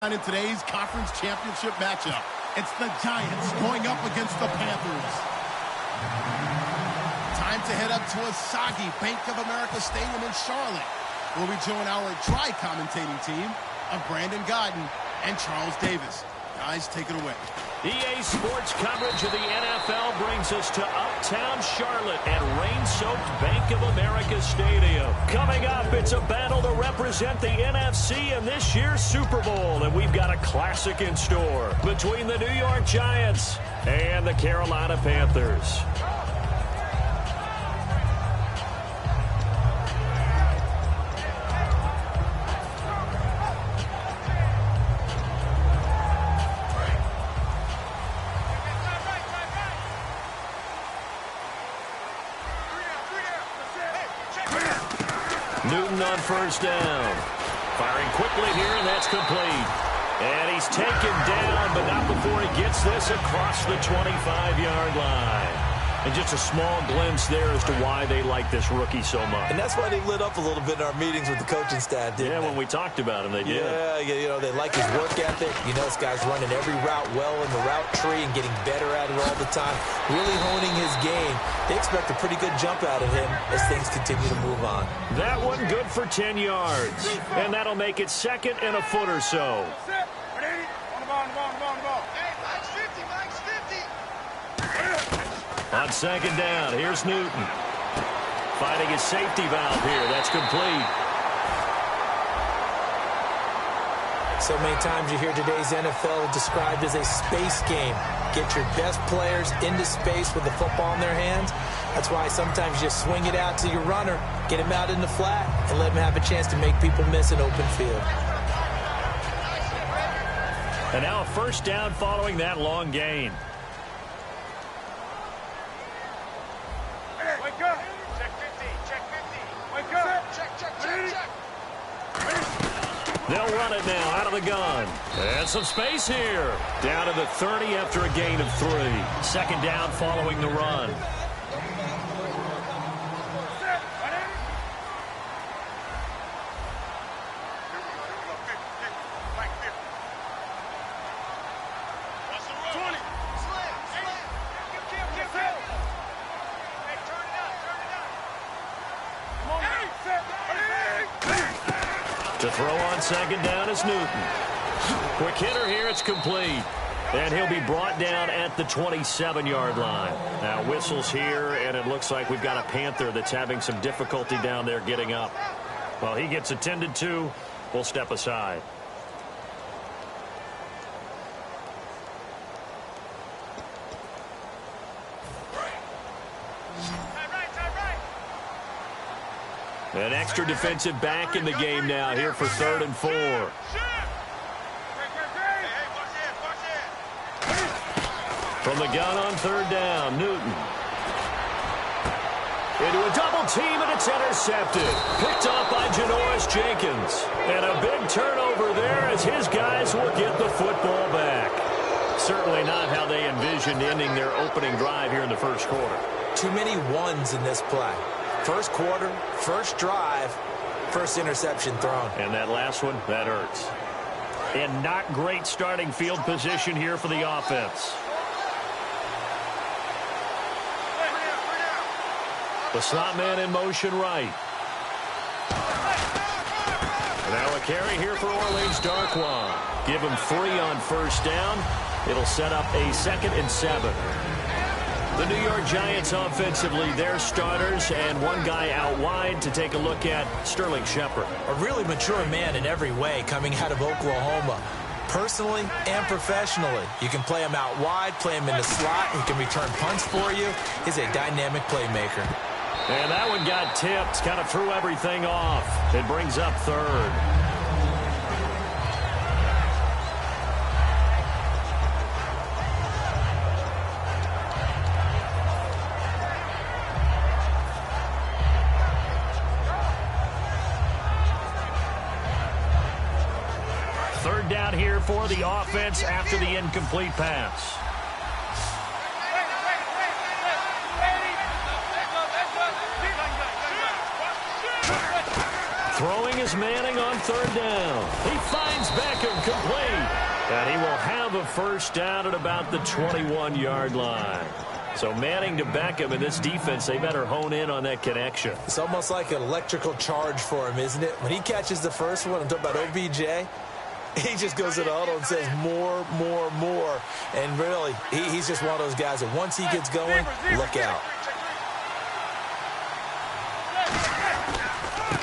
In today's conference championship matchup, it's the Giants going up against the Panthers. Time to head up to a soggy Bank of America Stadium in Charlotte, where we join our dry commentating team of Brandon Godden and Charles Davis. Guys, take it away. EA Sports coverage of the NFL brings us to uptown Charlotte at rain-soaked Bank of America Stadium. Coming up, it's a battle to represent the NFC in this year's Super Bowl, and we've got a classic in store between the New York Giants and the Carolina Panthers. Newton on first down. Firing quickly here, and that's complete. And he's taken down, but not before he gets this across the 25-yard line. And just a small glimpse there as to why they like this rookie so much. And that's why they lit up a little bit in our meetings with the coaching staff, didn't they? When we talked about him, they did. Yeah, you know, they like his work ethic. You know, this guy's running every route well in the route tree and getting better at it all the time, really honing his game. They expect a pretty good jump out of him as things continue to move on. That one good for 10 yards. And that'll make it second and a foot or so. On second down, here's Newton. Finding his safety valve here. That's complete. So many times you hear today's NFL described as a space game. Get your best players into space with the football in their hands. That's why sometimes you just swing it out to your runner, get him out in the flat, and let him have a chance to make people miss an open field. And now a first down following that long gain. Wake up. Check 50. Check 50. Wake up. Check. They'll run it now out of the gun. And some space here. Down to the 30 after a gain of 3. Second down following the run. To throw on second down is Newton. Quick hitter here, it's complete. And he'll be brought down at the 27-yard line. Now whistles here, and it looks like we've got a Panther that's having some difficulty down there getting up. Well, he gets attended to. We'll step aside. An extra defensive back in the game now here for 3rd and 4. From the gun on 3rd down, Newton. Into a double team, and it's intercepted. Picked off by Janoris Jenkins. And a big turnover there as his guys will get the football back. Certainly not how they envisioned ending their opening drive here in the first quarter. Too many ones in this play. First quarter, first drive, first interception thrown. And that last one, that hurts. And not great starting field position here for the offense. The slot man in motion right. Now a carry here for Orleans Darkwan. Give him 3 on first down. It'll set up a 2nd and 7. The New York Giants offensively, their starters, and one guy out wide to take a look at, Sterling Shepard. A really mature man in every way coming out of Oklahoma. Personally and professionally, you can play him out wide, play him in the slot, he can return punts for you. He's a dynamic playmaker. And that one got tipped, kind of threw everything off. It brings up 3rd. Down here for the offense after the incomplete pass. Throwing is is Manning on third down. He finds Beckham complete. And he will have a first down at about the 21-yard line. So Manning to Beckham in this defense, they better hone in on that connection. It's almost like an electrical charge for him, isn't it? When he catches the first one, I'm talking about OBJ, he just goes to the huddle and says more, more, more. And really, he's just one of those guys that once he gets going, look out.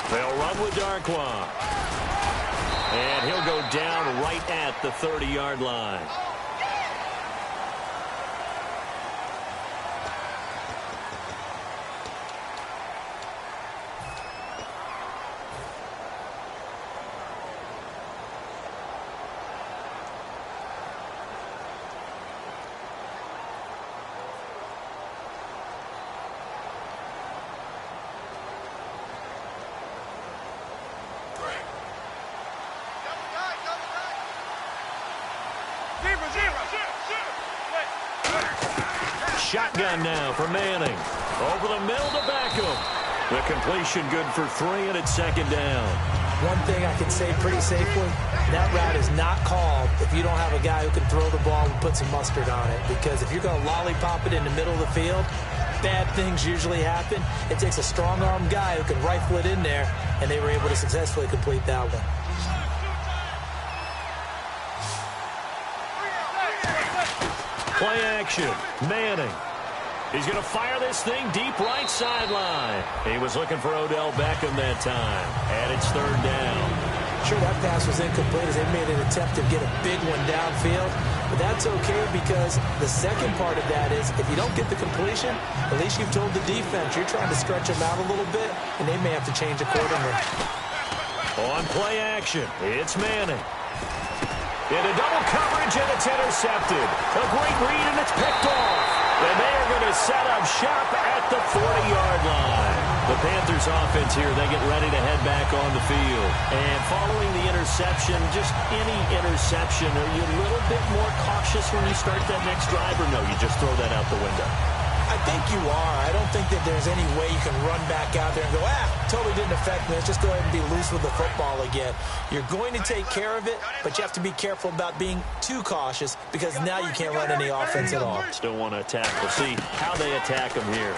They'll run with Darquan. And he'll go down right at the 30-yard line. Shotgun now for Manning. Over the middle to Beckham. The completion good for 3, and it's second down. One thing I can say pretty safely, that route is not called if you don't have a guy who can throw the ball and put some mustard on it. Because if you're going to lollipop it in the middle of the field, bad things usually happen. It takes a strong-arm guy who can rifle it in there, and they were able to successfully complete that one. Play action. Manning. He's going to fire this thing deep right sideline. He was looking for Odell Beckham that time. And it's third down. Sure, that pass was incomplete as they made an attempt to get a big one downfield. But that's okay because the second part of that is if you don't get the completion, at least you've told the defense you're trying to stretch them out a little bit, and they may have to change accordingly. On play action, it's Manning. Into double coverage, and it's intercepted. A great read, and it's picked off. And they are going to set up shop at the 40-yard line. The Panthers offense here, they get ready to head back on the field. And following the interception, just any interception, are you a little bit more cautious when you start that next drive, or no, you just throw that out the window? I think you are. I don't think that there's any way you can run back out there and go, totally didn't affect me. Let's just go ahead and be loose with the football again. You're going to take care of it, but you have to be careful about being too cautious because now you can't run any offense at all. Still want to attack. We'll see how they attack him here.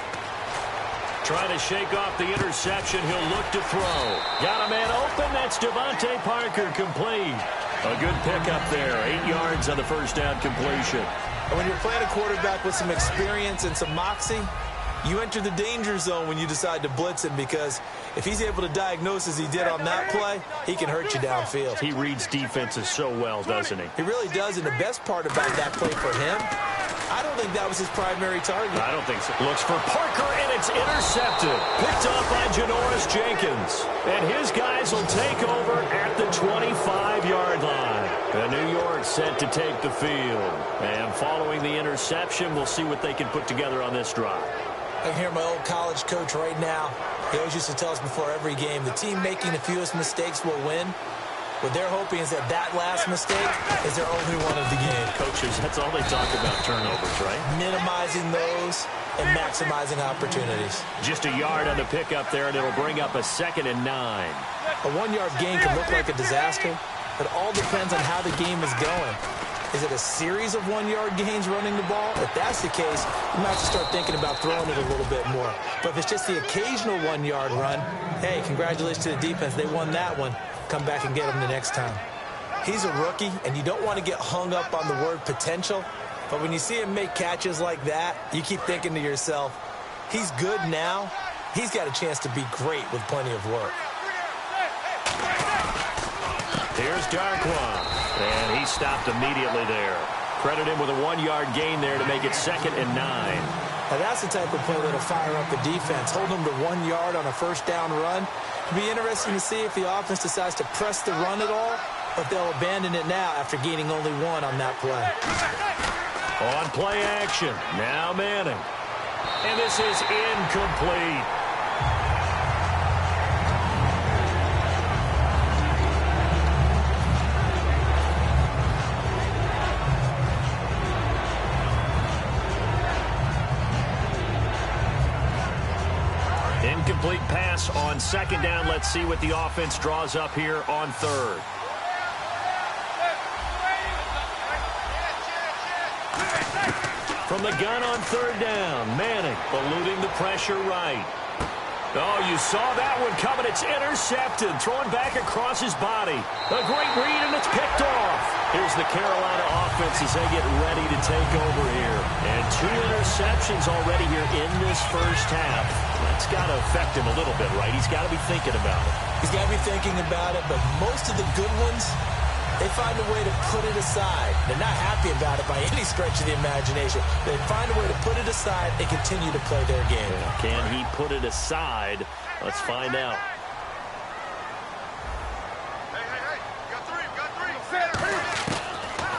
Trying to shake off the interception. He'll look to throw. Got a man open. That's Devontae Parker complete. A good pickup there. 8 yards on the first down completion. And when you're playing a quarterback with some experience and some moxie, you enter the danger zone when you decide to blitz him because if he's able to diagnose as he did on that play, he can hurt you downfield. He reads defenses so well, doesn't he? He really does, and the best part about that play for him, I don't think that was his primary target. I don't think so. Looks for Parker, and it's intercepted. Picked off by Janoris Jenkins. And his guys will take over at the 25-yard line. And New York set to take the field. And following the interception, we'll see what they can put together on this drive. I can hear my old college coach right now. He always used to tell us before every game, the team making the fewest mistakes will win. What they're hoping is that last mistake is their only one of the game. Coaches, that's all they talk about, turnovers, right? Minimizing those and maximizing opportunities. Just a yard on the pickup there, and it'll bring up a 2nd and 9. A 1-yard gain can look like a disaster, but it all depends on how the game is going. Is it a series of 1-yard gains running the ball? If that's the case, you might have to start thinking about throwing it a little bit more. But if it's just the occasional 1-yard run, hey, congratulations to the defense. They won that one. Come back and get him the next time. He's a rookie, and you don't want to get hung up on the word potential. But when you see him make catches like that, you keep thinking to yourself, he's good now. He's got a chance to be great with plenty of work. Here's Darquan, and he stopped immediately there. Credit him with a 1-yard gain there to make it 2nd and 9. Now that's the type of play that'll fire up the defense. Hold them to 1 yard on a first down run. It'll be interesting to see if the offense decides to press the run at all, or if they'll abandon it now after gaining only 1 on that play. On play action, now Manning. And this is incomplete. Incomplete pass pass on second down. Let's see what the offense draws up here on third. From the gun on third down, Manning eluding the pressure right. Oh, you saw that one coming. It's intercepted. Throwing back across his body. A great read, and it's picked off. Here's the Carolina offense as they get ready to take over here. And 2 interceptions already here in this first half. That's got to affect him a little bit, right? He's got to be thinking about it. He's got to be thinking about it, but most of the good ones, they find a way to put it aside. They're not happy about it by any stretch of the imagination. They find a way to put it aside and continue to play their game. Yeah, can he put it aside? Let's find out.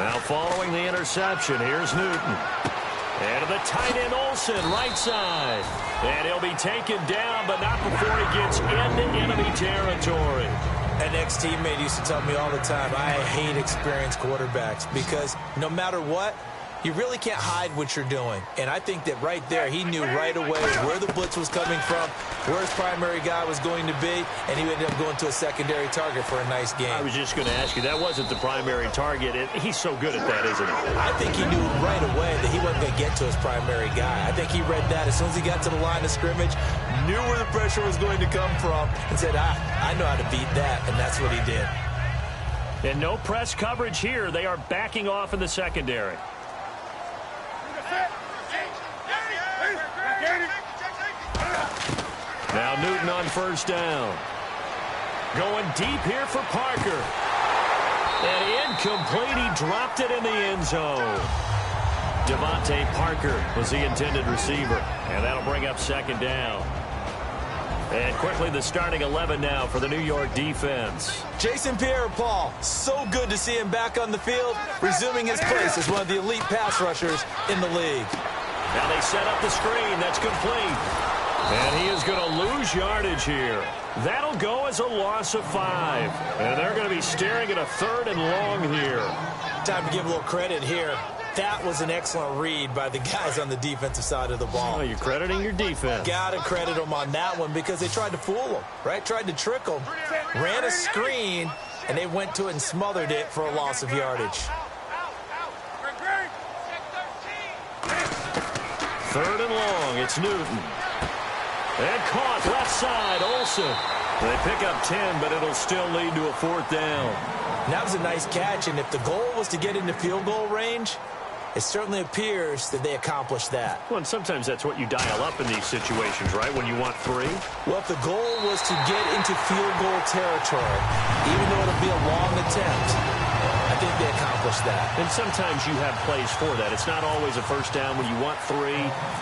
Now following the interception, here's Newton. And to the tight end Olsen, right side. And he'll be taken down, but not before he gets into enemy territory. An ex-teammate used to tell me all the time, I hate experienced quarterbacks because no matter what, you really can't hide what you're doing. And I think that right there, he knew right away where the blitz was coming from, where his primary guy was going to be, and he ended up going to a secondary target for a nice game. I was just going to ask you, that wasn't the primary target. He's so good at that, isn't he? I think he knew right away that he wasn't going to get to his primary guy. I think he read that as soon as he got to the line of scrimmage, knew where the pressure was going to come from, and said, I know how to beat that, and that's what he did. And no press coverage here. They are backing off in the secondary. Now Newton on first down. Going deep here for Parker. And incomplete. He dropped it in the end zone. Devontae Parker was the intended receiver. And that'll bring up second down. And quickly the starting 11 now for the New York defense. Jason Pierre-Paul, so good to see him back on the field, resuming his place as one of the elite pass rushers in the league. Now they set up the screen. That's complete. And he is going to lose yardage here. That'll go as a loss of 5. And they're going to be staring at a 3rd and long here. Time to give a little credit here. That was an excellent read by the guys on the defensive side of the ball. Oh, you're crediting your defense. Got to credit them on that one because they tried to fool them, right? Tried to trick them. Ran a screen, and they went to it and smothered it for a loss of yardage. 3rd and long. It's Newton. And caught left side, Olsen. They pick up 10, but it'll still lead to a 4th down. That was a nice catch, and if the goal was to get into field goal range, it certainly appears that they accomplished that. Well, and sometimes that's what you dial up in these situations, right, when you want 3? Well, if the goal was to get into field goal territory, even though it'll be a long attempt, I think they accomplished that. And sometimes you have plays for that. It's not always a first down when you want 3,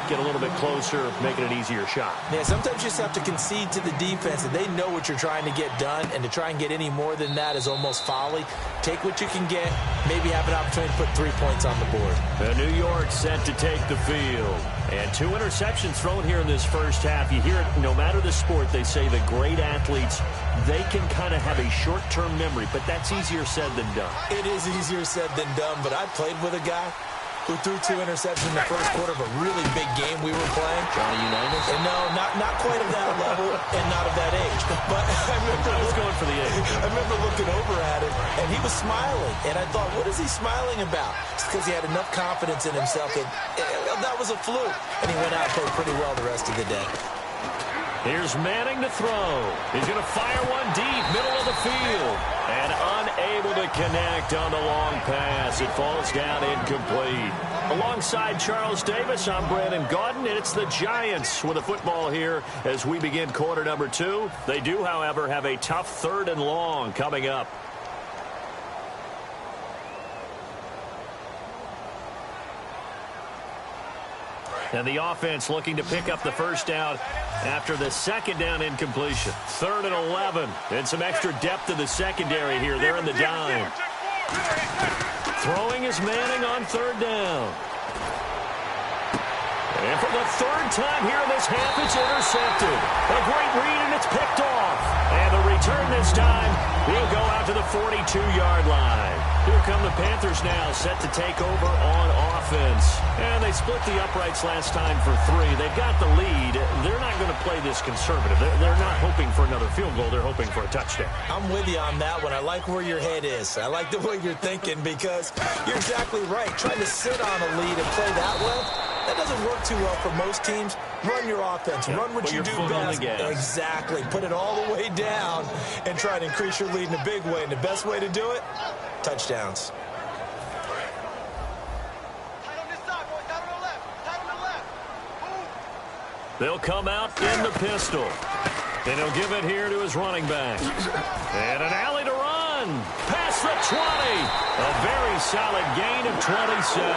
get a little bit closer, make it an easier shot. Yeah, sometimes you just have to concede to the defense that they know what you're trying to get done, and to try and get any more than that is almost folly. Take what you can get, maybe have an opportunity to put 3 points on the board. And New York set to take the field. And 2 interceptions thrown here in this first half. You hear it, no matter the sport, they say the great athletes, they can kind of have a short-term memory, but that's easier said than done. It is easier said than done, but I played with a guy who threw 2 interceptions in the first quarter of a really big game we were playing. Johnny Unitas? And no, not quite of that level and not of that age. But I was going for the age. I remember looking over at him, and he was smiling. And I thought, what is he smiling about? It's because he had enough confidence in himself that that was a fluke. And he went out and played pretty well the rest of the day. Here's Manning to throw. He's going to fire one deep, middle of the field. And unable to connect on the long pass. It falls down incomplete. Alongside Charles Davis, I'm Brandon Gaudin, and it's the Giants with a football here as we begin quarter number 2. They do, however, have a tough 3rd and long coming up. And the offense looking to pick up the first down after the second down incompletion. 3rd and 11. And some extra depth to the secondary here. They're in the dime. Throwing is Manning on 3rd down. And for the 3rd time here in this half, it's intercepted. A great read, and it's picked off. And the return this time, he'll go out to the 42-yard line. Here come the Panthers now, set to take over on offense. And they split the uprights last time for 3. They've got the lead. They're not going to play this conservative. They're not hoping for another field goal. They're hoping for a touchdown. I'm with you on that one. I like where your head is. I like the way you're thinking because you're exactly right. Trying to sit on a lead and play that way, that doesn't work too well for most teams. Run your offense. Run what you do best. Exactly. Put it all the way down and try to increase your lead in a big way. And the best way to do it, touchdowns. They'll come out in the pistol. And he'll give it here to his running back. And an alley to run. Past the 20. A very solid gain of 27.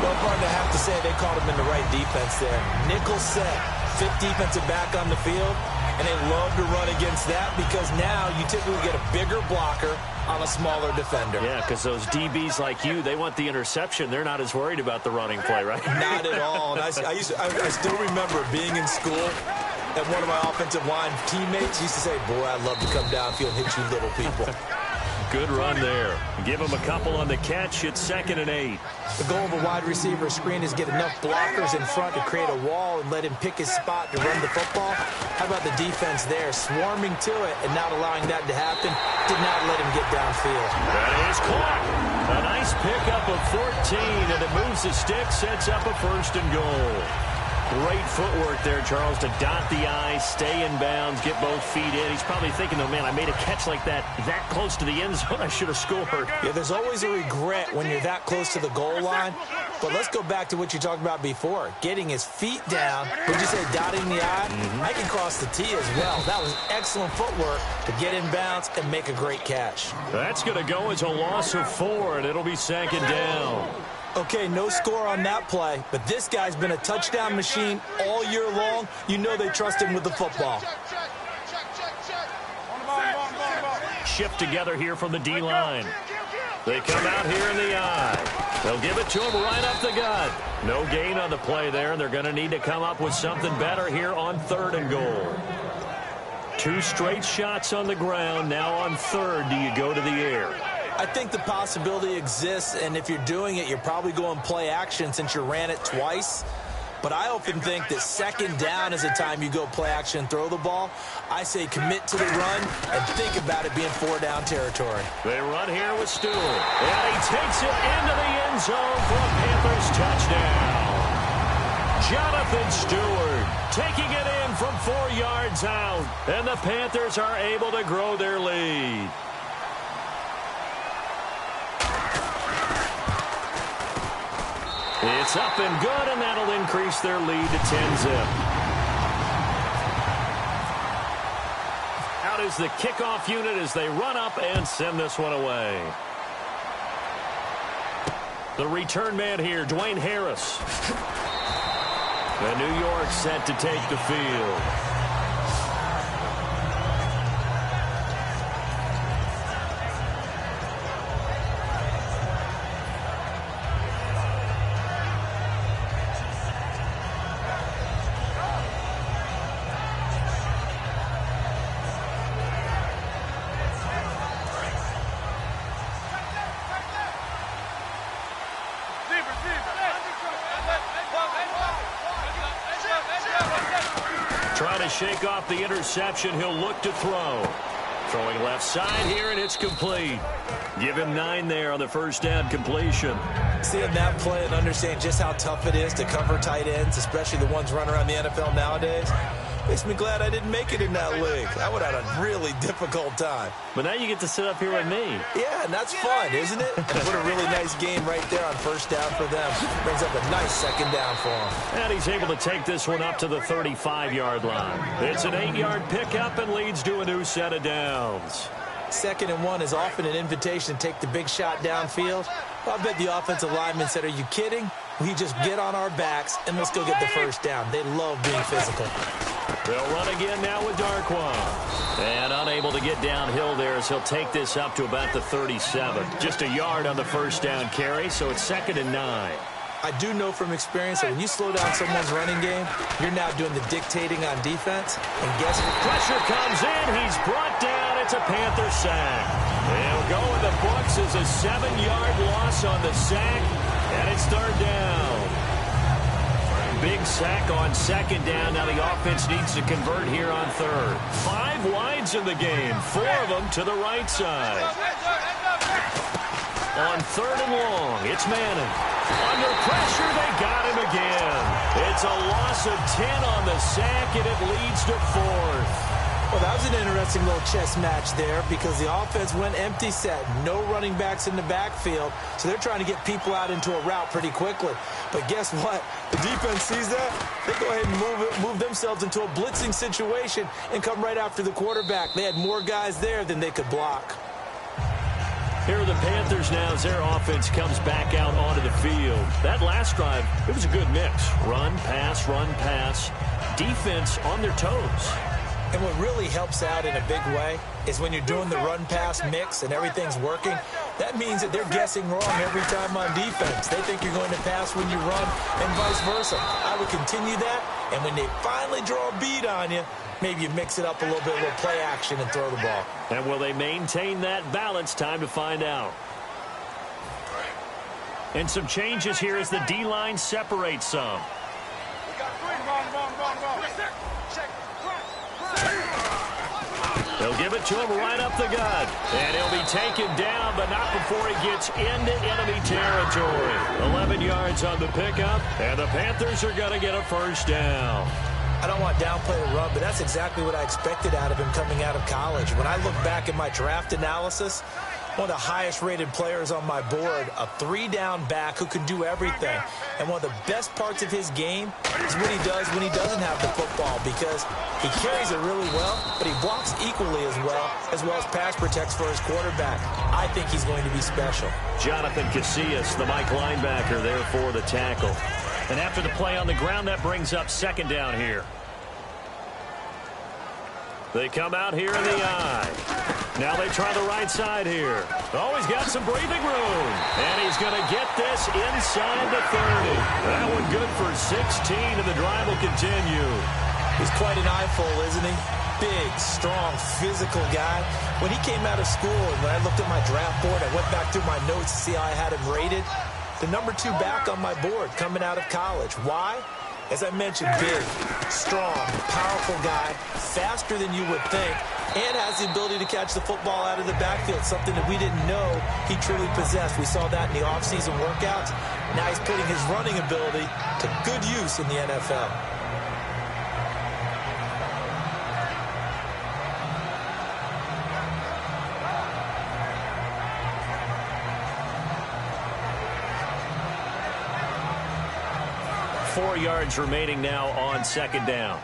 Well, partner, I have to say they called him in the right defense there. Nickel set. 5th defensive back on the field. And they love to run against that because now you typically get a bigger blocker on a smaller defender. Yeah, because those DBs like you, they want the interception. They're not as worried about the running play, right? Not at all. And I still remember being in school, and one of my offensive line teammates used to say, boy, I'd love to come downfield and hit you little people. Good run there. Give him a couple on the catch. It's 2nd and 8. The goal of a wide receiver screen is get enough blockers in front to create a wall and let him pick his spot to run the football. How about the defense there, swarming to it and not allowing that to happen? Did not let him get downfield. That is caught. A nice pickup of 14, and it moves the stick, sets up a 1st and goal. Great footwork there, Charles, to dot the I, stay in bounds, get both feet in. He's probably thinking, though, man, I made a catch like that close to the end zone. I should have scored. Yeah, there's always a regret when you're that close to the goal line. But let's go back to what you talked about before. Getting his feet down. Would you say dotting the I? I can cross the T as well. That was excellent footwork to get in bounds and make a great catch. That's going to go as a loss of 4, and it'll be 2nd down. Okay, no score on that play, but this guy's been a touchdown machine all year long. You know they trust him with the football. Shift together here from the D-line. They come out here in the I. They'll give it to him right up the gut. No gain on the play there, and they're going to need to come up with something better here on 3rd and goal. 2 straight shots on the ground. Now on 3rd, do you go to the air? I think the possibility exists, and if you're doing it, you're probably going play action since you ran it twice. But I often think that 2nd down is the time you go play action and throw the ball. I say commit to the run and think about it being 4-down territory. They run here with Stewart, and he takes it into the end zone for a Panthers touchdown. Jonathan Stewart taking it in from 4 yards out, and the Panthers are able to grow their lead. It's up and good, and that'll increase their lead to 10-zip. Out is the kickoff unit as they run up and send this one away. The return man here, Dwayne Harris. And New York set to take the field. Trying to shake off the interception. He'll look to throw. Throwing left side here, and it's complete. Give him 9 there on the 1st down completion. Seeing that play and understand just how tough it is to cover tight ends, especially the ones running around the NFL nowadays, makes me glad I didn't make it in that league. I would have had a really difficult time. But now you get to sit up here with me. Yeah, and that's fun, isn't it? And what a really nice game right there on 1st down for them. Brings up a nice 2nd down for him. And he's able to take this one up to the 35-yard line. It's an 8-yard pickup and leads to a new set of downs. 2nd and 1 is often an invitation to take the big shot downfield. I bet the offensive linemen said, are you kidding? We just get on our backs and let's go get the 1st down. They love being physical. They'll run again now with Darquan. And unable to get downhill there as he'll take this up to about the 37. Just a yard on the 1st down carry, so it's 2nd and 9. I do know from experience that when you slow down someone's running game, you're now doing the dictating on defense. And guess what? Pressure comes in. He's brought down. It's a Panther sack. He'll go in the books forces a 7-yard loss on the sack, and it's third down. Big sack on second down. Now the offense needs to convert here on third. 5 wides in the game, 4 of them to the right side. On third and long, it's Manning. Under pressure, they got him again. It's a loss of 10 on the sack, and it leads to fourth. Well, that was an interesting little chess match there because the offense went empty set. No running backs in the backfield, so they're trying to get people out into a route pretty quickly. But guess what? The defense sees that. They go ahead and move themselves into a blitzing situation and come right after the quarterback. They had more guys there than they could block. Here are the Panthers now as their offense comes back out onto the field. That last drive, it was a good mix. Run, pass, defense on their toes. And what really helps out in a big way is when you're doing the run-pass mix and everything's working, that means that they're guessing wrong every time on defense. They think you're going to pass when you run and vice versa. I would continue that, and when they finally draw a bead on you, maybe you mix it up a little bit, a little play action, and throw the ball. And will they maintain that balance? Time to find out. And some changes here as the D-line separates some. They'll give it to him right up the gut. And he'll be taken down, but not before he gets into enemy territory. 11 yards on the pickup, and the Panthers are going to get a first down. I don't want to downplay the run, but that's exactly what I expected out of him coming out of college. When I look back at my draft analysis, one of the highest-rated players on my board, a 3-down back who can do everything. And one of the best parts of his game is what he does when he doesn't have the football because he carries it really well, but he blocks equally as well as pass protects for his quarterback. I think he's going to be special. Jonathan Casillas, the Mike linebacker, there for the tackle. And after the play on the ground, that brings up second down here. They come out here in the eye. Now they try the right side here. Oh, he's got some breathing room. And he's going to get this inside the 30. That one good for 16, and the drive will continue. He's quite an eyeful, isn't he? Big, strong, physical guy. When he came out of school and when I looked at my draft board, I went back through my notes to see how I had him rated. The number 2 back on my board coming out of college. Why? As I mentioned, big, strong, powerful guy, faster than you would think, and has the ability to catch the football out of the backfield, something that we didn't know he truly possessed. We saw that in the offseason workouts. Now he's putting his running ability to good use in the NFL. Four yards remaining now on second down.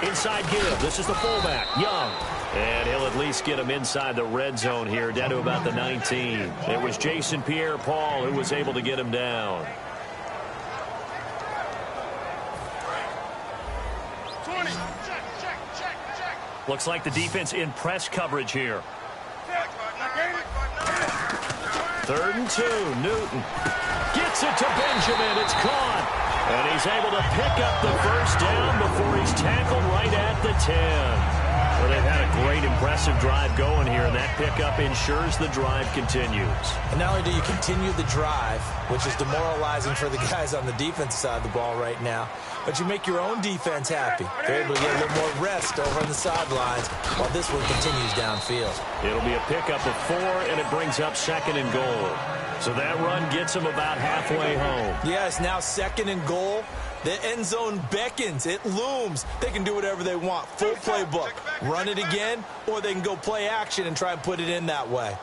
Inside give. This is the fullback, Young. And he'll at least get him inside the red zone here, down to about the 19. It was Jason Pierre-Paul who was able to get him down. 20. Looks like the defense in press coverage here. 3rd and 2. Newton gets it to Benjamin. It's caught. And he's able to pick up the first down before he's tackled right at the 10. Well, they've had a great, impressive drive going here, and that pickup ensures the drive continues. And not only do you continue the drive, which is demoralizing for the guys on the defense side of the ball right now, but you make your own defense happy. They're able to get a little more rest over on the sidelines while this one continues downfield. It'll be a pickup of 4, and it brings up 2nd and goal. So that run gets them about halfway home. Yes, now 2nd and goal. The end zone beckons. It looms. They can do whatever they want. Full playbook. Run it again, or they can go play action and try and put it in that way.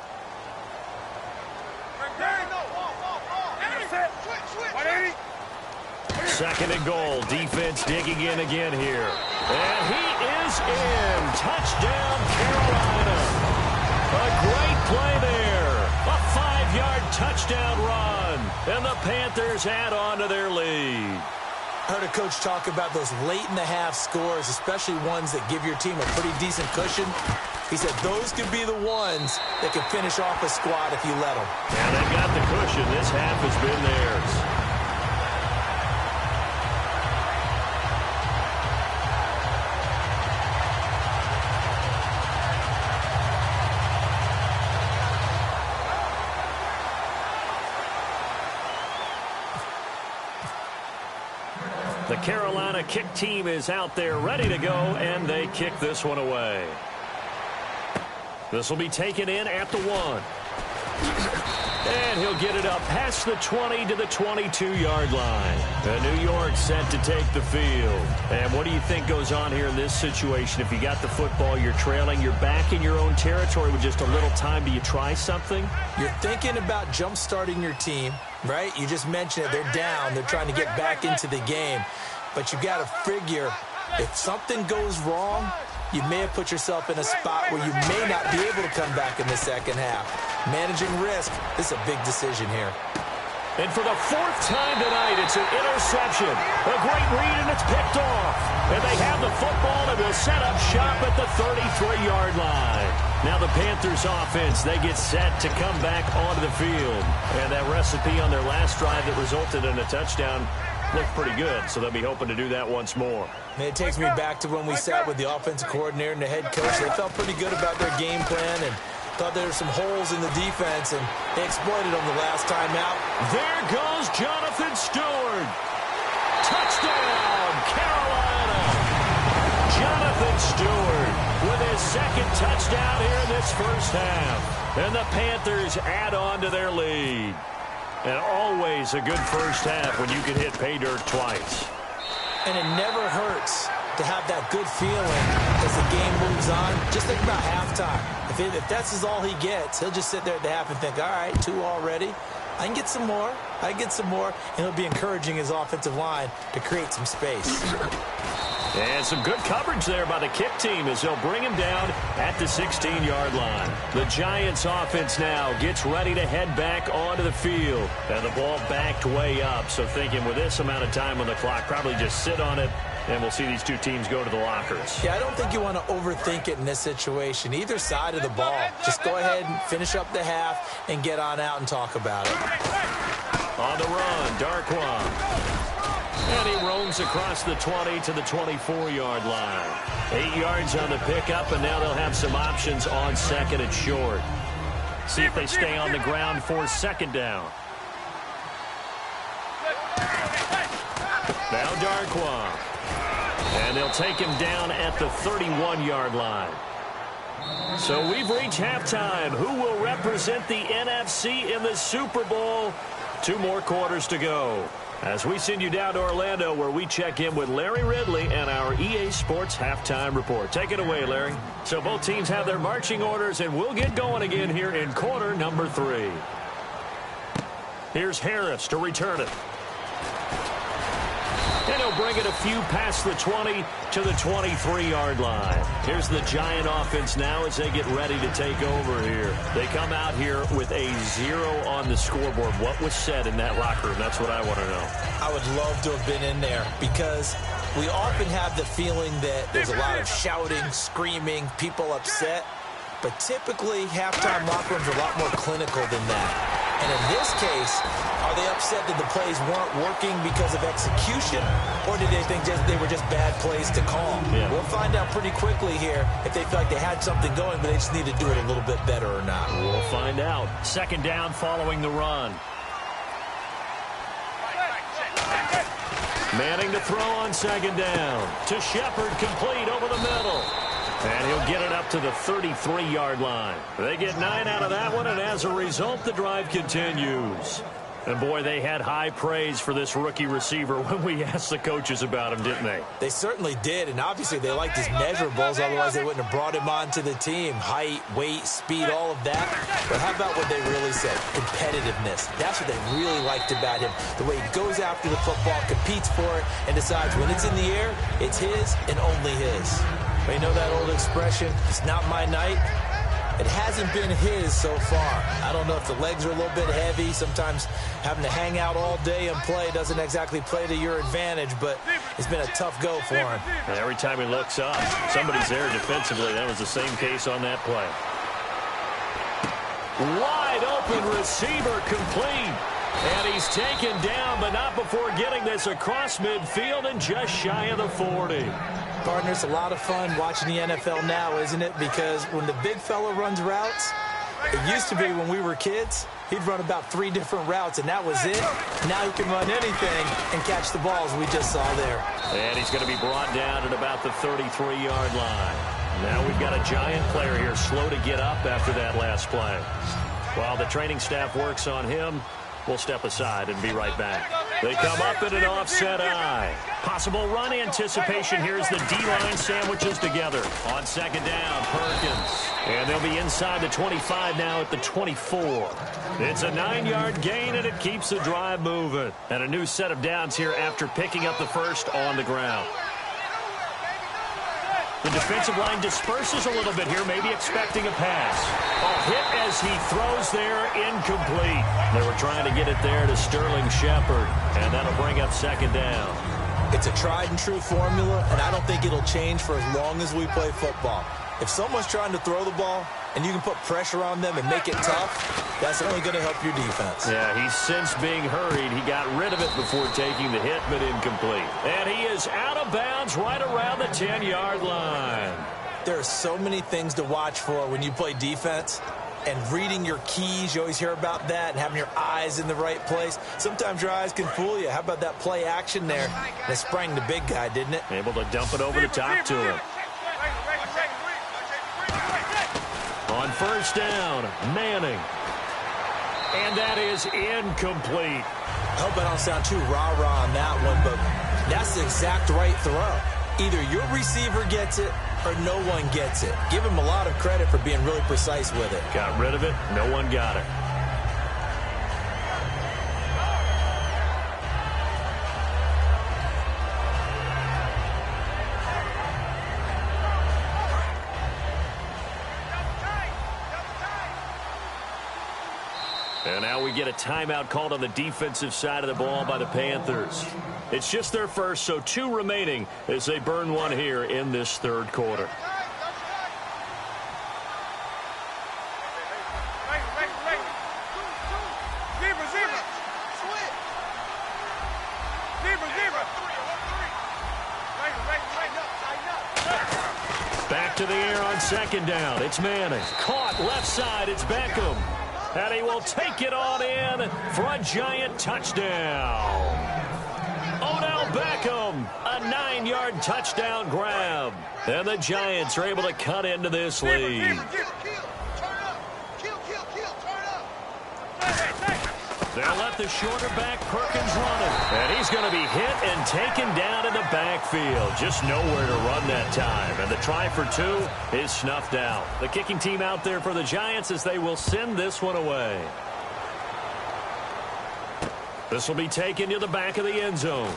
2nd and goal. Defense digging in again here. And he is in. Touchdown, Carolina. A great play there. A 5-yard touchdown run. And the Panthers add on to their lead. I heard a coach talk about those late-in-the-half scores, especially ones that give your team a pretty decent cushion. He said those could be the ones that can finish off a squad if you let them. And they've got the cushion. This half has been theirs. The Carolina kick team is out there ready to go, and they kick this one away. This will be taken in at the 1. And he'll get it up past the 20 to the 22-yard line. And New York set to take the field. And what do you think goes on here in this situation? If you got the football, you're trailing, you're back in your own territory with just a little time. Do you try something? You're thinking about jump-starting your team, right? You just mentioned it. They're down. They're trying to get back into the game. But you got to figure if something goes wrong, you may have put yourself in a spot where you may not be able to come back in the second half. Managing risk, this is a big decision here. And for the 4th time tonight, it's an interception. A great read, and it's picked off. And they have the football, and will set up shop at the 33-yard line. Now the Panthers offense, they get set to come back onto the field. And that recipe on their last drive that resulted in a touchdown looked pretty good, so they'll be hoping to do that once more. And it takes me back to when we sat with the offensive coordinator and the head coach. They felt pretty good about their game plan and thought there were some holes in the defense, and they exploited them the last time out. There goes Jonathan Stewart. Touchdown, Carolina. Jonathan Stewart with his 2nd touchdown here in this first half. And the Panthers add on to their lead. And always a good first half when you can hit pay dirt twice. And it never hurts to have that good feeling as the game moves on. Just think about halftime. If that's all he gets, he'll just sit there at the half and think, all right, 2 already. I can get some more. I can get some more. And he'll be encouraging his offensive line to create some space. And some good coverage there by the kick team as they'll bring him down at the 16-yard line. The Giants offense now gets ready to head back onto the field. And the ball backed way up. So thinking with this amount of time on the clock, probably just sit on it, and we'll see these two teams go to the lockers. Yeah, I don't think you want to overthink it in this situation. Either side of the ball. Just go ahead and finish up the half and get on out and talk about it. On the run, Darquan. And he roams across the 20 to the 24-yard line. 8 yards on the pickup, and now they'll have some options on 2nd and short. See if they stay on the ground for 2nd down. Now Darquan. And they'll take him down at the 31-yard line. So we've reached halftime. Who will represent the NFC in the Super Bowl? 2 more quarters to go. As we send you down to Orlando, where we check in with Larry Ridley and our EA Sports Halftime Report. Take it away, Larry. So both teams have their marching orders, and we'll get going again here in quarter number 3. Here's Harris to return it. And he'll bring it a few past the 20 to the 23-yard line. Here's the Giant offense now as they get ready to take over here. They come out here with a 0 on the scoreboard. What was said in that locker room? That's what I want to know. I would love to have been in there because we often have the feeling that there's a lot of shouting, screaming, people upset. But typically, halftime locker rooms are a lot more clinical than that. And in this case, are they upset that the plays weren't working because of execution, or did they think they were just bad plays to call? Yeah. We'll find out pretty quickly here if they feel like they had something going, but they just need to do it a little bit better or not. We'll find out. 2nd down following the run. Manning to throw on 2nd down. To Shepard, complete over the middle. And he'll get it up to the 33-yard line. They get 9 out of that one, and as a result, the drive continues. And, boy, they had high praise for this rookie receiver when we asked the coaches about him, didn't they? They certainly did, and obviously they liked his measurables. Otherwise, they wouldn't have brought him onto the team. Height, weight, speed, all of that. But how about what they really said? Competitiveness. That's what they really liked about him. The way he goes after the football, competes for it, and decides when it's in the air, it's his and only his. But you know that old expression, it's not my night? It hasn't been his so far. I don't know if the legs are a little bit heavy. Sometimes having to hang out all day and play doesn't exactly play to your advantage, but it's been a tough go for him. And every time he looks up, somebody's there defensively. That was the same case on that play. Wide open receiver complete. And he's taken down, but not before getting this across midfield and just shy of the 40. Partner, it's a lot of fun watching the NFL now, isn't it? Because when the big fella runs routes, it used to be when we were kids, He'd run about 3 different routes, and that was it. Now he can run anything and catch the balls we just saw there. And he's going to be brought down at about the 33-yard line. Now we've got a Giant player here slow to get up after that last play. While the training staff works on him, we'll step aside and be right back. They come up in an offset eye. Possible run anticipation. Here's the D-line sandwiches together. On second down, Perkins. And they'll be inside the 25 now at the 24. It's a 9-yard gain, and it keeps the drive moving. And a new set of downs here after picking up the first on the ground. The defensive line disperses a little bit here, maybe expecting a pass. A hit as he throws there, incomplete. They were trying to get it there to Sterling Shepard, and that'll bring up second down. It's a tried-and-true formula, and I don't think it'll change for as long as we play football. If someone's trying to throw the ball and you can put pressure on them and make it tough, that's only going to help your defense. Yeah, he's since being hurried. He got rid of it before taking the hit, but incomplete. And he is out of bounds right around the 10-yard line. There are so many things to watch for when you play defense. And reading your keys, you always hear about that, and having your eyes in the right place. Sometimes your eyes can fool you. How about that play action there? That sprang the big guy, didn't it? Able to dump it over the top to him. On first down, Manning. And that is incomplete. I hope I don't sound too rah-rah on that one, but that's the exact right throw. Either your receiver gets it or no one gets it. Give him a lot of credit for being really precise with it. Got rid of it. No one got it. And now we get a timeout called on the defensive side of the ball by the Panthers. It's just their first, so 2 remaining as they burn one here in this third quarter. Back to the air on second down. It's Manning. Caught left side. It's Beckham. And he will take it on in for a Giant touchdown. Odell Beckham, a 9-yard touchdown grab. And the Giants are able to cut into this lead. They'll let the shorter back Perkins run it. And he's going to be hit and taken down in the backfield. Just nowhere to run that time. And the try for 2 is snuffed out. The kicking team out there for the Giants as they will send this one away. This will be taken to the back of the end zone.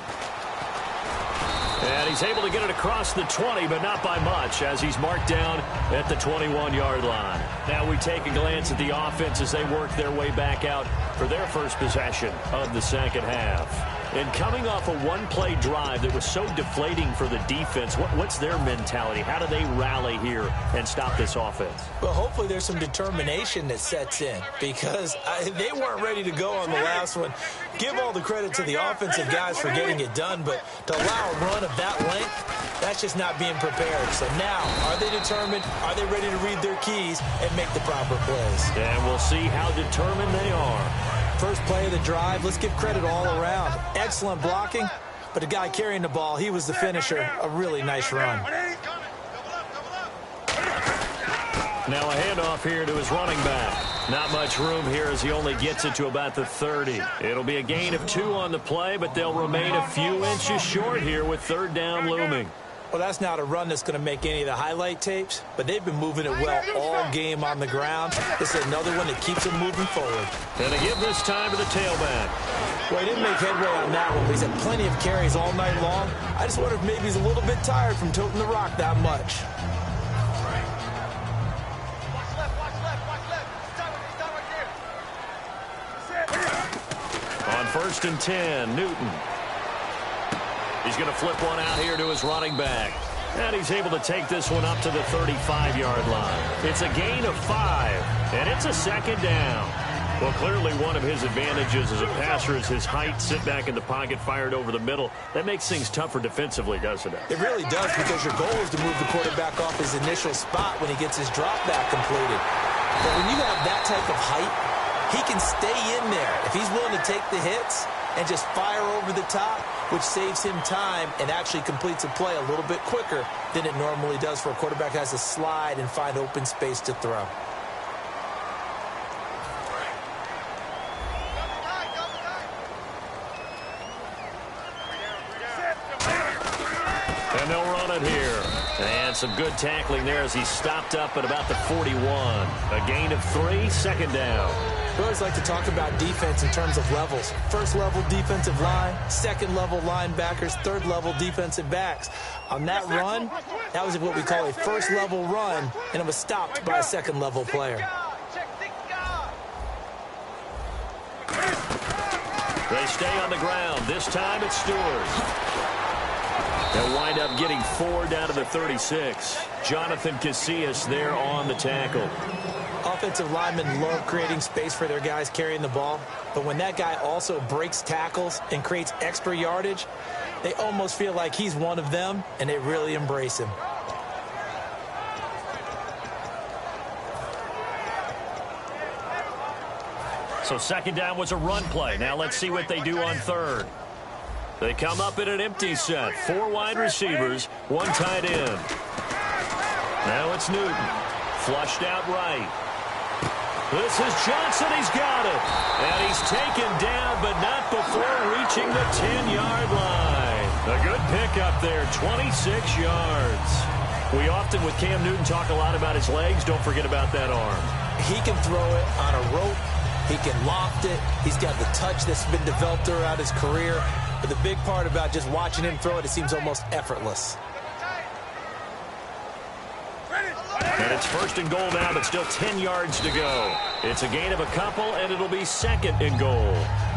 And he's able to get it across the 20, but not by much, as he's marked down at the 21-yard line. Now we take a glance at the offense as they work their way back out for their first possession of the second half. And coming off a one-play drive that was so deflating for the defense, what's their mentality? How do they rally here and stop this offense? Well, hopefully there's some determination that sets in, because they weren't ready to go on the last one. Give all the credit to the offensive guys for getting it done, but to allow a run of that length, that's just not being prepared. So now, are they determined? Are they ready to read their keys and make the proper plays? And we'll see how determined they are. First play of the drive, let's give credit all around. Excellent blocking, but the guy carrying the ball, he was the finisher. A really nice run. Now a handoff here to his running back. Not much room here as he only gets it to about the 30. It'll be a gain of 2 on the play, but they'll remain a few inches short here with third down looming. Well, that's not a run that's going to make any of the highlight tapes, but they've been moving it well all game on the ground. This is another one that keeps them moving forward. And they give this time to the tailback. Well, he didn't make headway on that one, but he's had plenty of carries all night long. I just wonder if maybe he's a little bit tired from toting the rock that much. On first and 10, Newton. He's going to flip one out here to his running back. And he's able to take this one up to the 35-yard line. It's a gain of 5, and it's a second down. Well, clearly one of his advantages as a passer is his height. Sit back in the pocket, fired over the middle. That makes things tougher defensively, doesn't it? It really does, because your goal is to move the quarterback off his initial spot when he gets his drop back completed. But when you have that type of height, He can stay in there if he's willing to take the hits and just fire over the top, which saves him time and actually completes a play a little bit quicker than it normally does for a quarterback who has to slide and find open space to throw. And they'll run it here. And some good tackling there as he stopped up at about the 41. A gain of 3, second down. We always like to talk about defense in terms of levels. First level defensive line, second level linebackers, third level defensive backs. On that run, that was what we call a first level run, and it was stopped by a second level player. They stay on the ground. This time it's Stewart. They'll wind up getting 4 down to the 36. Jonathan Casillas there on the tackle. Offensive linemen love creating space for their guys carrying the ball, but when that guy also breaks tackles and creates extra yardage, they almost feel like he's one of them, and they really embrace him. So second down was a run play. Now let's see what they do on third. They come up in an empty set. 4 wide receivers, 1 tight end. Now it's Newton. Flushed out right. This is Johnson. He's got it. And he's taken down, but not before reaching the 10-yard line. A good pickup there, 26 yards. We often, with Cam Newton, talk a lot about his legs. Don't forget about that arm. He can throw it on a rope. He can loft it. He's got the touch that's been developed throughout his career. But the big part about just watching him throw it, it seems almost effortless. And it's first and goal now, but still 10 yards to go. It's a gain of a couple, and it'll be second and goal.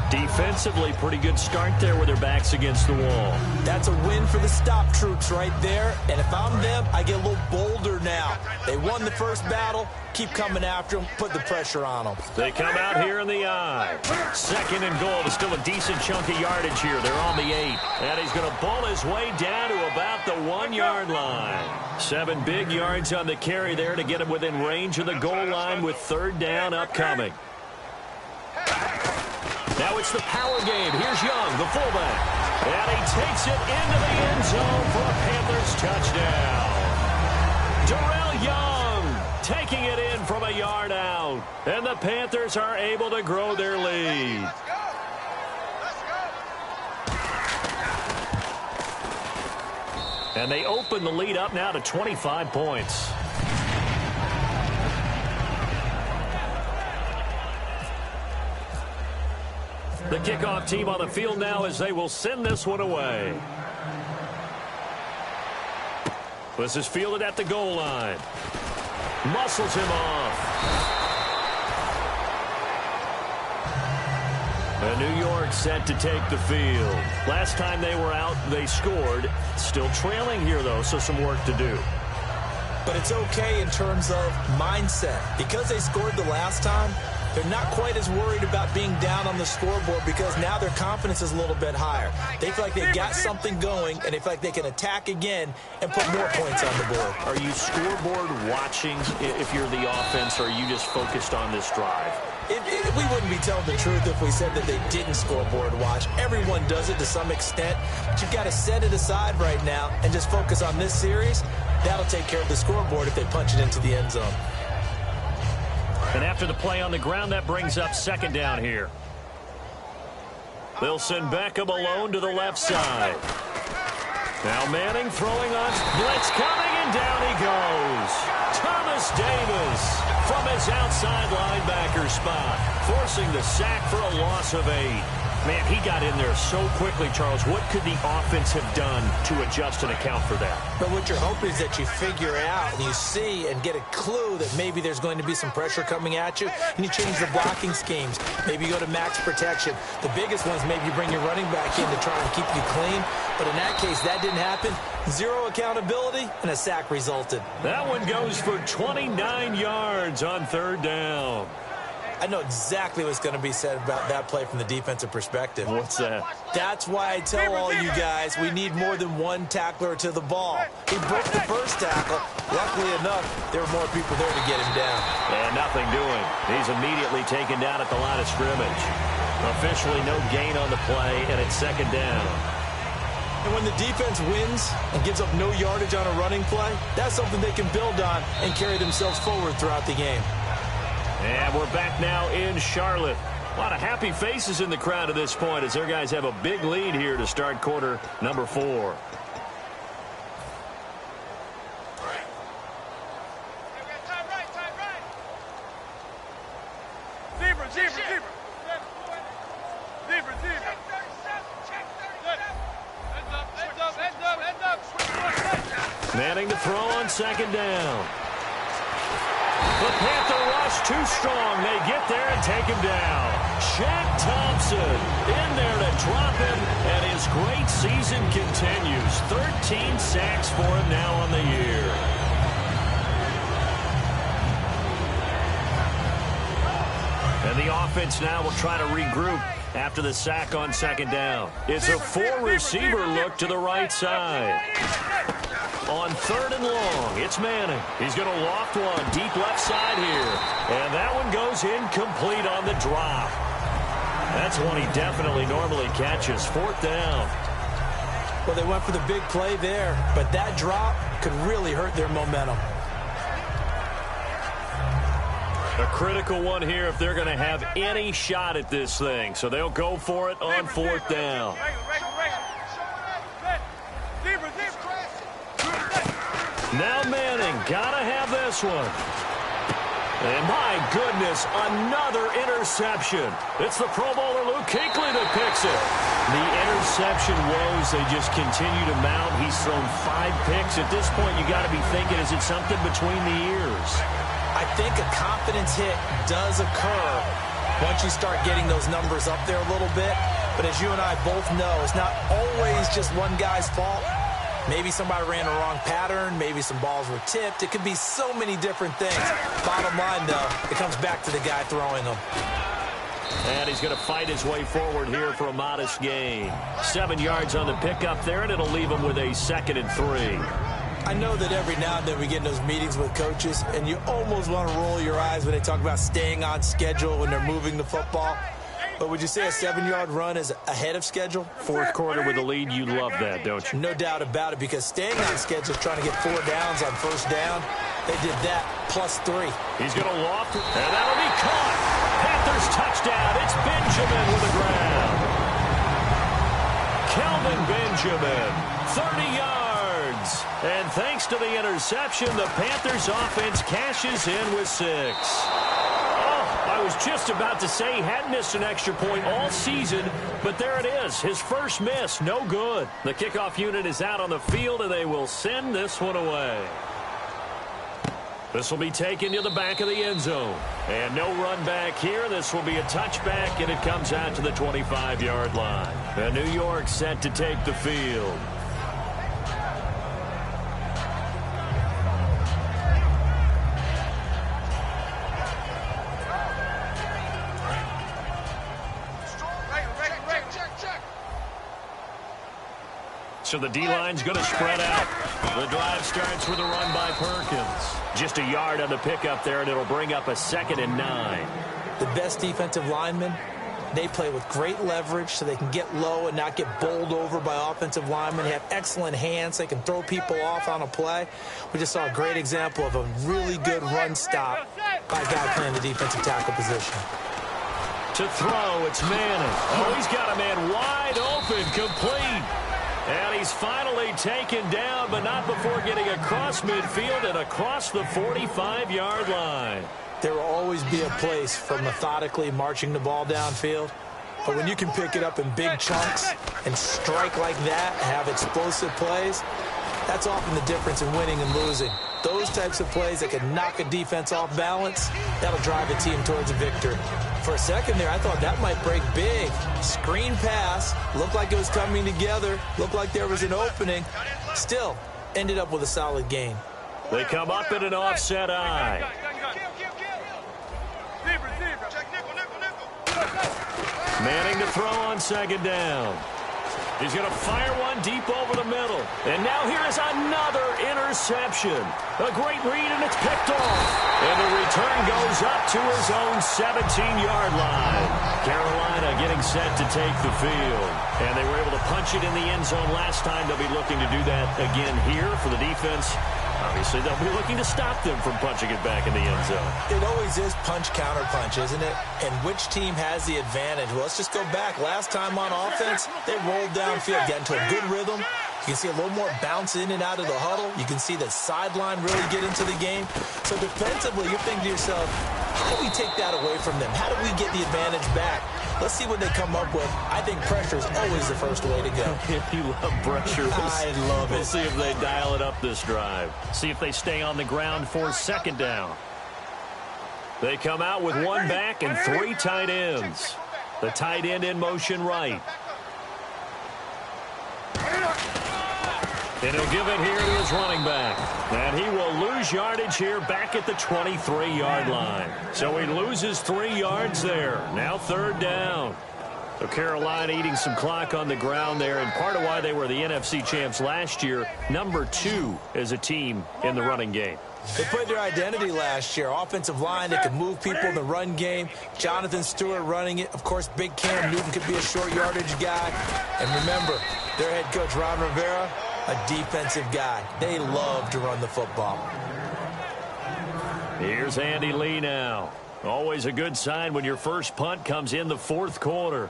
Defensively, pretty good start there with their backs against the wall. That's a win for the stop troops right there. And if I'm them, I get a little bolder now. They won the first battle. Keep coming after them. Put the pressure on them. They come out here in the eye. Second and goal. There's still a decent chunk of yardage here. They're on the 8. And he's going to bull his way down to about the 1-yard line. 7 big yards on the carry there to get him within range of the goal line with third down upcoming. Now it's the power game. Here's Young, the fullback. And he takes it into the end zone for a Panthers touchdown. Darrell Young taking it in from a yard out. And the Panthers are able to grow their lead. And they open the lead up now to 25 points. The kickoff team on the field now as they will send this one away. This is fielded at the goal line. Muscles him off. And New York set to take the field. Last time they were out, they scored. Still trailing here, though, so some work to do. But it's okay in terms of mindset. Because they scored the last time, they're not quite as worried about being down on the scoreboard because now their confidence is a little bit higher. They feel like they've got something going, and they feel like they can attack again and put more points on the board. Are you scoreboard watching if you're the offense, or are you just focused on this drive? We wouldn't be telling the truth if we said that they didn't scoreboard watch. Everyone does it to some extent, but you've got to set it aside right now and just focus on this series. That'll take care of the scoreboard if they punch it into the end zone. And after the play on the ground, that brings up second down here. They'll send Beckham alone to the left side. Now Manning throwing on blitz coming, and down he goes. Thomas Davis from his outside linebacker spot, forcing the sack for a loss of 8. Man, he got in there so quickly, Charles. What could the offense have done to adjust and account for that? But what you're hoping is that you figure out and you see and get a clue that maybe there's going to be some pressure coming at you, and you change the blocking schemes. Maybe you go to max protection. The biggest ones, maybe you bring your running back in to try and keep you clean. But in that case, that didn't happen. 0 accountability, and a sack resulted. That one goes for 29 yards on third down. I know exactly what's going to be said about that play from the defensive perspective. What's that? That's why I tell all you guys we need more than one tackler to the ball. He broke the first tackle. Luckily enough, there were more people there to get him down. And nothing nothing doing. He's immediately taken down at the line of scrimmage. Officially no gain on the play, and it's second down. And when the defense wins and gives up no yardage on a running play, that's something they can build on and carry themselves forward throughout the game. And we're back now in Charlotte. A lot of happy faces in the crowd at this point as their guys have a big lead here to start quarter number 4. Manning to throw on second down. The Panther rush too strong. They get there and take him down. Shaq Thompson in there to drop him, and his great season continues. 13 sacks for him now on the year. And the offense now will try to regroup after the sack on second down. It's a 4-receiver look to the right side. On third and long, it's Manning. He's going to loft one deep left side here. And that one goes incomplete on the drop. That's one he definitely normally catches. Fourth down. Well, they went for the big play there, but that drop could really hurt their momentum. A critical one here if they're going to have any shot at this thing. So they'll go for it on fourth down. Now Manning, gotta have this one. And my goodness, another interception. It's the Pro Bowler Luke Kuechly that picks it. The interception woes, they just continue to mount. He's thrown 5 picks. At this point, you got to be thinking, is it something between the ears? I think a confidence hit does occur once you start getting those numbers up there a little bit. But as you and I both know, it's not always just one guy's fault. Maybe somebody ran the wrong pattern. Maybe some balls were tipped. It could be so many different things. Bottom line, though, it comes back to the guy throwing them. And he's going to fight his way forward here for a modest gain. 7 yards on the pickup there, and it'll leave him with a 2nd and 3. I know that every now and then we get in those meetings with coaches, and you almost want to roll your eyes when they talk about staying on schedule when they're moving the football. But would you say a 7-yard run is ahead of schedule? Fourth quarter with a lead, you love that, don't you? No doubt about it, because staying on schedule, trying to get 4 downs on first down, they did that plus 3. He's going to loft it, and that'll be caught. Panthers touchdown. It's Benjamin with the grab. Kelvin Benjamin, 30 yards. And thanks to the interception, the Panthers offense cashes in with 6. I was just about to say he hadn't missed an extra point all season, but there it is. His first miss, no good. The kickoff unit is out on the field, and they will send this one away. This will be taken to the back of the end zone. And no run back here. This will be a touchback, and it comes out to the 25-yard line. And New York set to take the field. So the D-line's going to spread out. The drive starts with a run by Perkins. Just a yard on the pickup there, and it'll bring up a 2nd and 9. The best defensive linemen, they play with great leverage so they can get low and not get bowled over by offensive linemen. They have excellent hands. They can throw people off on a play. We just saw a great example of a really good run stop by a guy playing the defensive tackle position. To throw, it's Manning. Oh, he's got a man wide open, complete. And he's finally taken down, but not before getting across midfield and across the 45-yard line. There will always be a place for methodically marching the ball downfield. But when you can pick it up in big chunks and strike like that, have explosive plays, that's often the difference in winning and losing. Those types of plays that can knock a defense off balance, that'll drive a team towards a victory. For a second there, I thought that might break big. Screen pass, looked like it was coming together, looked like there was an opening. Still, ended up with a solid gain. They come up in an offset eye. Manning to throw on second down. He's going to fire one deep over the middle. And now here is another interception. A great read, and it's picked off. And the return goes up to his own 17-yard line. Carolina getting set to take the field. And they were able to punch it in the end zone last time. They'll be looking to do that again here for the defense. Obviously, they'll be looking to stop them from punching it back in the end zone. It always is punch-counter-punch, isn't it? And which team has the advantage? Well, let's just go back. Last time on offense, they rolled downfield, got into a good rhythm. You can see a little more bounce in and out of the huddle. You can see the sideline really get into the game. So defensively, you're thinking to yourself, how do we take that away from them? How do we get the advantage back? Let's see what they come up with. I think pressure is always the first way to go. You love pressure. I love it. We'll see if they dial it up this drive. See if they stay on the ground for second down. They come out with one back and three tight ends. The tight end in motion right. And he'll give it here to his running back. And he will lose yardage here back at the 23-yard line. So he loses 3 yards there. Now third down. So Carolina eating some clock on the ground there. And part of why they were the NFC champs last year, number 2 as a team in the running game. They played their identity last year. Offensive line that could move people in the run game. Jonathan Stewart running it. Of course, big Cam Newton could be a short yardage guy. And remember, their head coach, Ron Rivera, a defensive guy. They love to run the football. Here's Andy Lee now. Always a good sign when your first punt comes in the fourth quarter.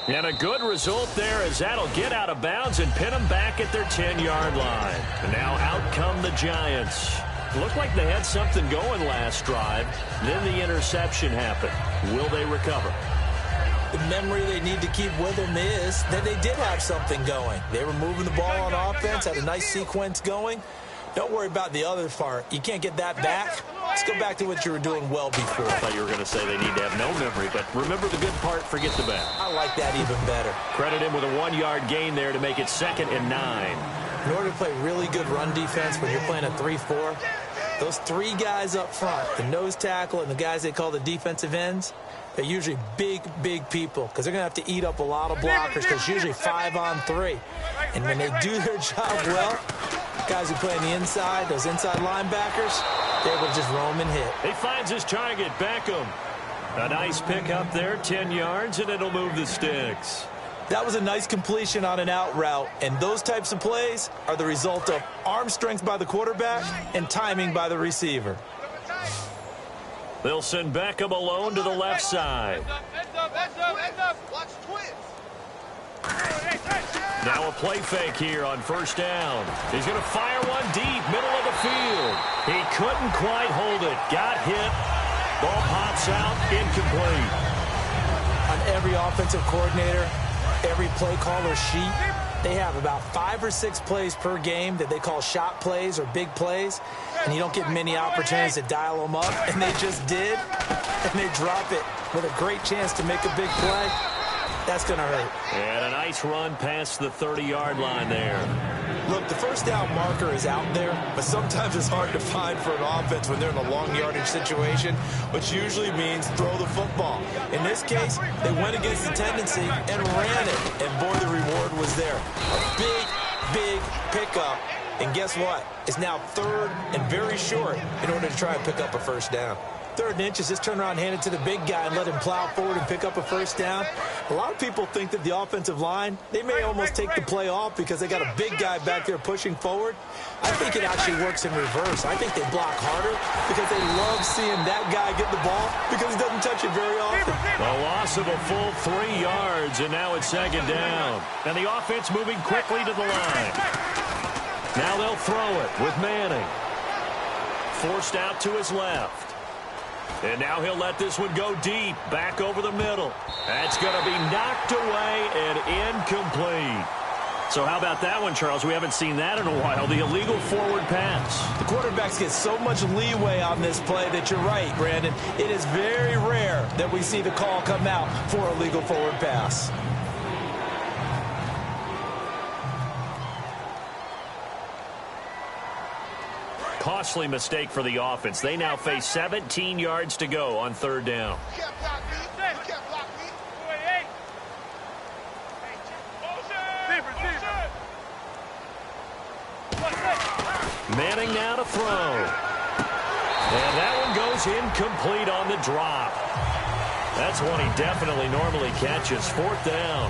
And a good result there as that'll get out of bounds and pin them back at their 10-yard line. And now out come the Giants. Looked like they had something going last drive. Then the interception happened. Will they recover? The memory they need to keep with them is that they did have something going. They were moving the ball on offense, had a nice sequence going. Don't worry about the other part. You can't get that back. Let's go back to what you were doing well before. I thought you were going to say they need to have no memory, but remember the good part, forget the bad. I like that even better. Credit him with a 1-yard gain there to make it 2nd and 9. In order to play really good run defense when you're playing a 3-4, those 3 guys up front, the nose tackle and the guys they call the defensive ends, they're usually big, big people because they're going to have to eat up a lot of blockers because it's usually 5-on-3. And when they do their job well, guys who play on the inside, those inside linebackers, they're able to just roam and hit. He finds his target, Beckham. A nice pick up there, 10 yards, and it'll move the sticks. That was a nice completion on an out route, and those types of plays are the result of arm strength by the quarterback and timing by the receiver. They'll send Beckham alone to the left side. Now a play fake here on first down. He's going to fire one deep, middle of the field. He couldn't quite hold it. Got hit. Ball pops out, incomplete. On every offensive coordinator, every play caller sheet, they have about 5 or 6 plays per game that they call shot plays or big plays, and you don't get many opportunities to dial them up, and they just did, and they drop it with a great chance to make a big play. That's going to hurt. And a nice run past the 30-yard line there. Look, the first down marker is out there, but sometimes it's hard to find for an offense when they're in a long yardage situation, which usually means throw the football. In this case, they went against the tendency and ran it, and boy, the reward was there. A big, big pickup, and guess what? It's now 3rd and very short in order to try and pick up a first down. 3rd and inches, just turn around and hand it to the big guy and let him plow forward and pick up a first down. A lot of people think that the offensive line, they may almost take the play off because they got a big guy back there pushing forward. I think it actually works in reverse. I think they block harder because they love seeing that guy get the ball because he doesn't touch it very often. A loss of a full 3 yards, and now it's 2nd down. And the offense moving quickly to the line. Now they'll throw it with Manning. Forced out to his left. And now he'll let this one go deep, back over the middle. That's going to be knocked away and incomplete. So how about that one, Charles? We haven't seen that in a while, the illegal forward pass. The quarterbacks get so much leeway on this play that you're right, Brandon. It is very rare that we see the call come out for a legal forward pass. costly mistake for the offense. They now face 17 yards to go on third down. You can't block me. You can't block me. Manning now to throw. And that one goes incomplete on the drop. That's one he definitely normally catches. Fourth down.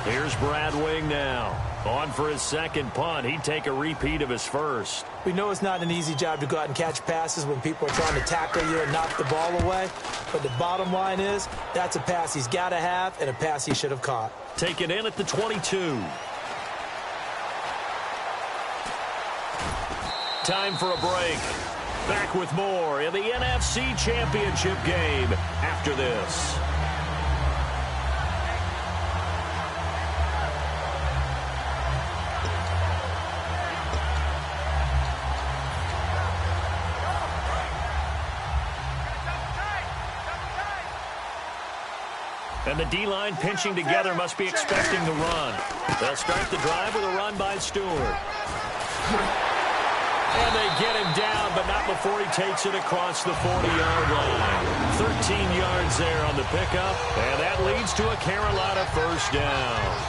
Here's Brad Wing now. On for his second punt. He'd take a repeat of his first. We know it's not an easy job to go out and catch passes when people are trying to tackle you and knock the ball away. But the bottom line is, that's a pass he's got to have and a pass he should have caught. Taken in at the 22. Time for a break. Back with more in the NFC Championship game after this. And the D-line pinching together must be expecting the run. They'll start the drive with a run by Stewart. And they get him down, but not before he takes it across the 40-yard line. 13 yards there on the pickup, and that leads to a Carolina first down.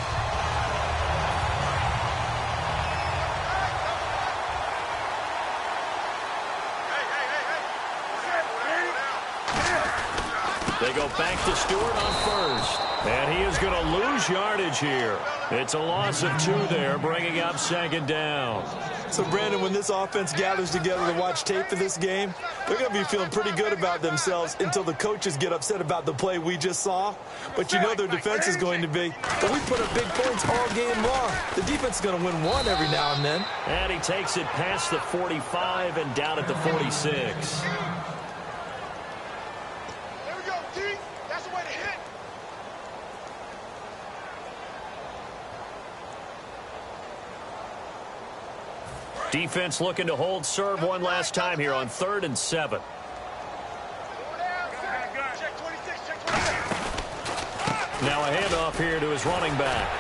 They go back to Stewart on first. And he is going to lose yardage here. It's a loss of 2 there, bringing up second down. So, Brandon, when this offense gathers together to watch tape for this game, they're going to be feeling pretty good about themselves until the coaches get upset about the play we just saw. But you know their defense is going to be, but we put up big points all game long. The defense is going to win one every now and then. And he takes it past the 45 and down at the 46. Defense looking to hold serve one last time here on 3rd and 7. Now a handoff here to his running back.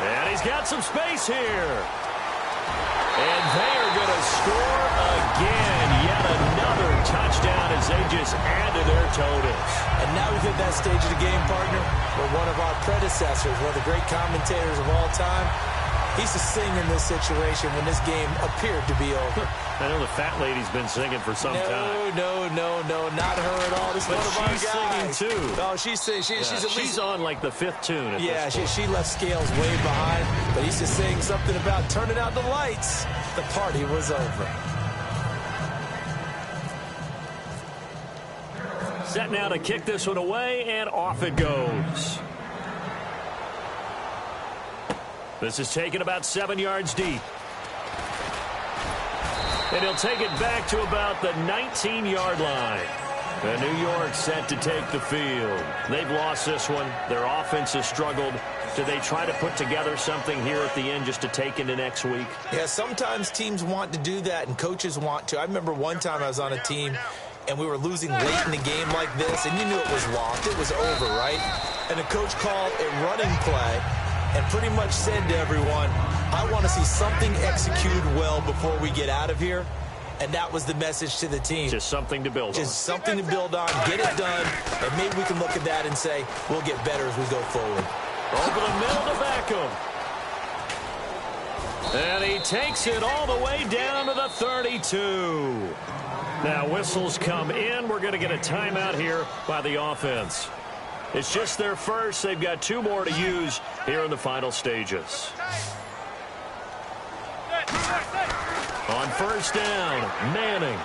And he's got some space here. And they are going to score again. Yet another touchdown as they just add to their totals. And now we've hit that stage of the game, partner, where one of our predecessors, one of the great commentators of all time, he used to sing in this situation when this game appeared to be over. I know the fat lady's been singing for some time. No, not her at all. This is one of our guys. She's singing too. Oh, she's singing. She's on like the 5th tune. Yeah, she left Scales way behind. But he used to sing something about turning out the lights. The party was over. Set now to kick this one away, and off it goes. This is taken about 7 yards deep. And he'll take it back to about the 19-yard line. And New York set to take the field. They've lost this one. Their offense has struggled. Do they try to put together something here at the end just to take into next week? Yeah, sometimes teams want to do that and coaches want to. I remember one time I was on a team and we were losing late in the game like this, and you knew it was lost. It was over, right? And the coach called a running play and pretty much said to everyone, I want to see something executed well before we get out of here. And that was the message to the team. Just something to build on. Just something to build on, get it done, and maybe we can look at that and say, we'll get better as we go forward. Over the middle to Beckham. And he takes it all the way down to the 32. Now whistles come in. We're going to get a timeout here by the offense. It's just their first. They've got 2 more to use here in the final stages. On first down, Manning.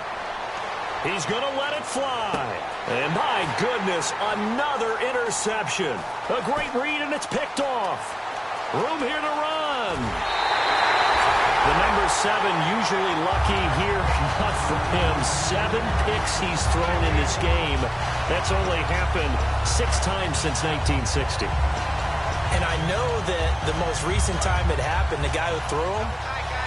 He's going to let it fly. And my goodness, another interception. A great read, and it's picked off. Room here to run. The number 7 usually lucky here. Not for him. 7 picks he's thrown in this game. That's only happened 6 times since 1960. And I know that the most recent time it happened, the guy who threw him,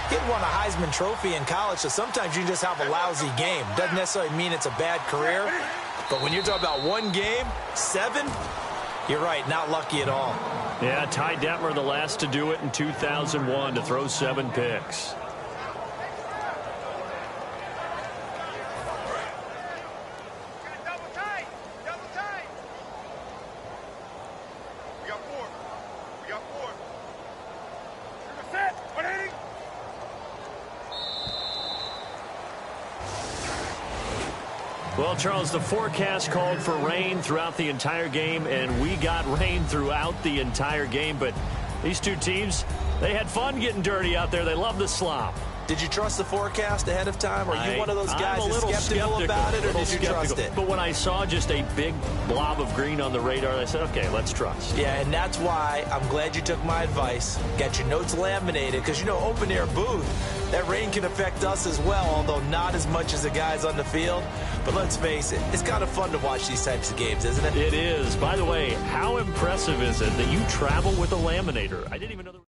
he had won a Heisman Trophy in college, so sometimes you just have a lousy game. Doesn't necessarily mean it's a bad career, but when you're talking about one game, 7, you're right, not lucky at all. Yeah, Ty Detmer, the last to do it in 2001, to throw 7 picks. Well, Charles, the forecast called for rain throughout the entire game, and we got rain throughout the entire game. But these two teams, they had fun getting dirty out there. They love the slop. Did you trust the forecast ahead of time? Are you one of those guys that's skeptical about it, or did you trust it? But when I saw just a big blob of green on the radar, I said, okay, let's trust. Yeah, and that's why I'm glad you took my advice. Got your notes laminated, because, you know, open-air booth, that rain can affect us as well, although not as much as the guys on the field. But let's face it, it's kind of fun to watch these types of games, isn't it? It is. By the way, how impressive is it that you travel with a laminator? I didn't even know there was